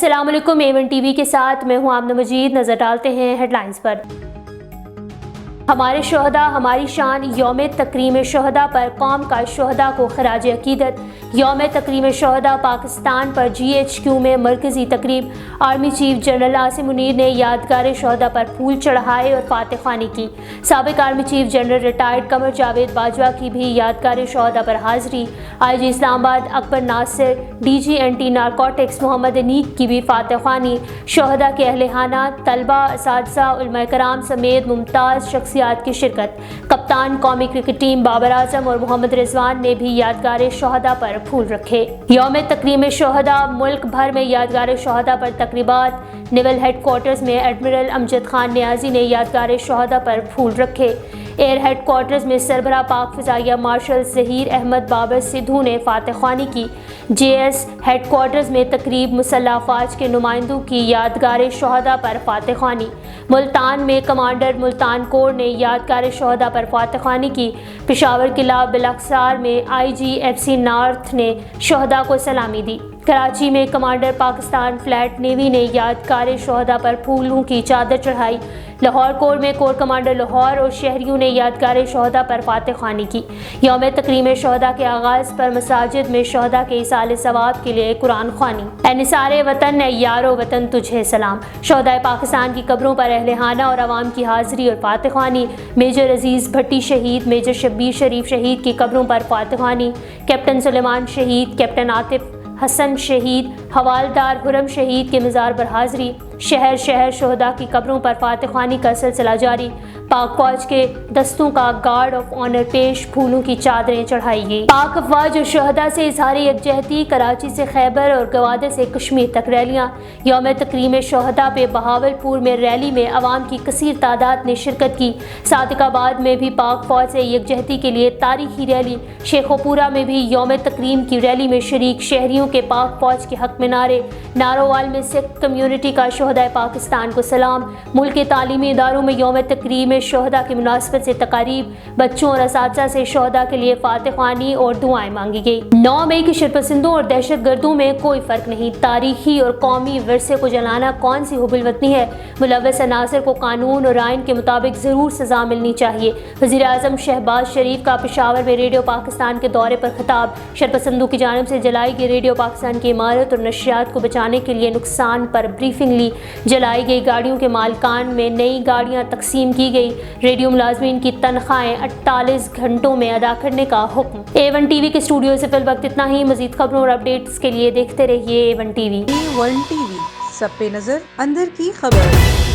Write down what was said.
अस्सलाम वालेकुम। A1 TV के साथ मैं हूं आमना मजीद। नजर डालते हैं हेडलाइंस पर। हमारे शहदा हमारी शान। यौम तकरीम शहदा पर कौम का शहदा को खराज अकीदत। यौम तकरीम शहदा पाकिस्तान पर GHQ में मरकजी तकरीब। Army chief general Asim Munir ने यादगार शहदा पर फूल चढ़ाए और फातह ख्वानी की। साबिक army chief general retired Qamar Javed Bajwa की भी यादगार शहदा पर हाजिरी। IG Islamabad Akbar Nasir, DG anti narcotics Mohammad Aneeq की भी फातह ख्वानी। शहदा के अहले खाना, तलबा, असातिज़ा, उलमा कराम समेत मुमताज़ शख्सियात की शिरकत। कप्तान कौमी क्रिकेट टीम बाबर आजम और मोहम्मद रिजवान ने भी यादगार शहदा पर फूल रखे। यौम तकरीम शहदा मुल्क भर में यादगार शहदा पर तकरीबात। नेवल हेडक्वार्टर्स में एडमिरल अमजद खान नियाजी ने यादगार शहदा पर फूल रखे। एयर हेडक्वार्टर्स में सरबराह पाक फ़िज़ाइया मार्शल ज़हीर अहमद बाबर सिद्धू ने फातह ख्वानी की। JS हेडक्वार्टर्स में तकरीब। मुसल्लह अफ़वाज के नुमाइंदों की यादगार शहदा पर फातह ख्वानी। मुल्तान में कमांडर मुल्तान कोर ने यादगार शहदा पर फातह ख्वानी की। पेशावर किला बिलख्सार में IGFC नॉर्थ ने शहदा को सलामी दी। कराची में कमांडर पाकिस्तान फ्लैट नेवी ने यादगार शहदा पर फूलों की चादर चढ़ाई। लाहौर कोर में कोर कमांडर लाहौर और शहरियों ने यादगार शहदा पर फातह ख्वानी की। यौम तकरीम शहदा के आगाज़ पर मसाजिद में शहदा के इसाले सवाब के लिए कुरान ख्वानी। ऐ निसारे वतन, ऐ यारो वतन तुझे सलाम। शहदाए पाकिस्तान की कब्रों पर अहले खाना और आवाम की हाजिरी और फातह ख्वानी। मेजर अजीज़ भट्टी शहीद, मेजर शब्बीर शरीफ शहीद की कब्रों पर फातह ख्वानी। कैप्टन सुलेमान शहीद, कैप्टन आतिफ हसन शहीद, हवालदार हुरम शहीद के मज़ार पर हाजिरी। शहर शहर शहदा की कब्रों पर फातह ख्वानी का सिलसिला जारी। पाक फौज के दस्तों का गार्ड ऑफ ऑनर पेश, फूलों की चादरें चढ़ाई गई। पाक अफवाज और शहदा से इजहार यकजहती। कराची से खैबर और गवादर से कश्मीर तक रैलियाँ। यौम तकरीम शहदा पे बहावलपुर में रैली में अवाम की कसीर तादाद ने शिरकत की। सादिकाबाद में भी पाक फौज से यकजहती के लिए तारीखी रैली। शेखोपुरा में भी यौम तकरीम की रैली में शरीक शहरियों के पाक फौज के हक में नारे। नारोवाल में सिख कम्यूनिटी का शहदाए पाकिस्तान को सलाम। मुल्क के तालीमी इदारों में यौम तकरीम शहदा की मुनासबत से तकारीब। बच्चों और असातिज़ा से शहदा के लिए फातह ख्वानी और दुआएं मांगी गई। 9 मई की शरपसंदों और दहशत गर्दों में कोई फ़र्क नहीं। तारीखी और कौमी विरसे को जलाना कौन सी हुबुल वतनी है। मुलव्वस अनासर को कानून और आइन के मुताबिक ज़रूर सज़ा मिलनी चाहिए। वज़ीर आज़म शहबाज शरीफ का पेशावर में रेडियो पाकिस्तान के दौरे पर खिताब। शरपसंदों की जानिब से जलाई गई रेडियो पाकिस्तान की इमारत और नशरियात को बचाने के लिए नुकसान पर ब्रीफिंग ली। जलाई गई गाड़ियों के मालिकान में नई गाड़ियाँ तकसीम की गई। रेडियो मुलाजमीन की तनख्वाहें 48 घंटों में अदा करने का हुक्म। A1 टीवी के स्टूडियो से फिल वक्त इतना ही। मजीद खबरों और अपडेट्स के लिए देखते रहिए A1 टीवी। A1 टीवी, सब पे नजर, अंदर की खबर।